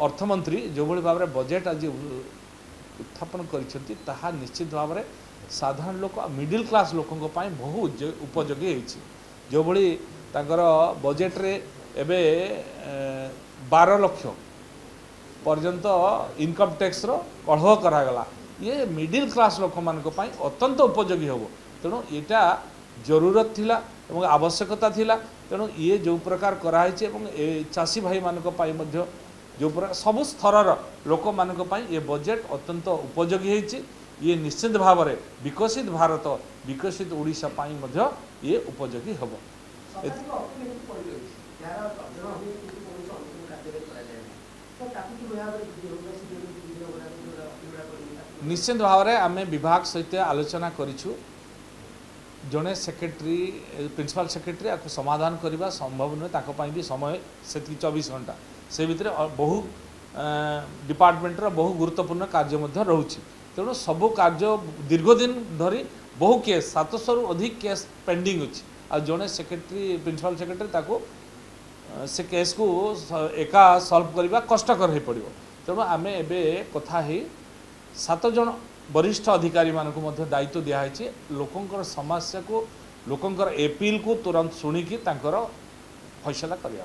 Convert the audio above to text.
अर्थमंत्री जो भली भाव में बजेट आज उत्थापन करिसेंती ताहा निश्चित भाव में साधारण लोक मिडिल क्लास लोकों बहु उपयोगी होती जो भली तांकर बजेट रे एबे 12 लाख पर्यंत इनकम टैक्स रो कढ़ करागला ये मिडिल क्लास लोक मान अत्यंत उपयोगी हम तेणु यहाँ जरूरत थिला एवं आवश्यकता थिला तेणु ये जो प्रकार कराई चाषी भाई मान जो प्रकार सबु स्तर लोक मान ये बजेट अत्यंत उपयोगी होती ये निश्चित भाव में विकसित भारत विकसित ओडिशा पाई ये उपयोगी हम निश्चित भाव में आम विभाग सहित आलोचना करूँ जड़े सेक्रेटरी प्रिंसिपल सेक्रेटरी आपको समाधान करने संभव नुहे भी समय से 24 घंटा से भितर बहु डिपार्टमेंटर बहु गुरुत्वपूर्ण कार्य रोचे तेणु सबू कार्य दीर्घदिन धरी बहु केस 700 रु अधिक केस पेंडिंग अच्छी आ जड़े सेक्रेटरी प्रिंसिपल सेक्रेटरी ताको से केस को एका सल्व करने कष्टकर हो पड़ो तेणु आम एवं कथा 7 जन वरिष्ठ अधिकारी मानक दायित्व दिखाई लोकंर समस्या को लोकंर एपील को तुरंत शुणिकी फैसला करने।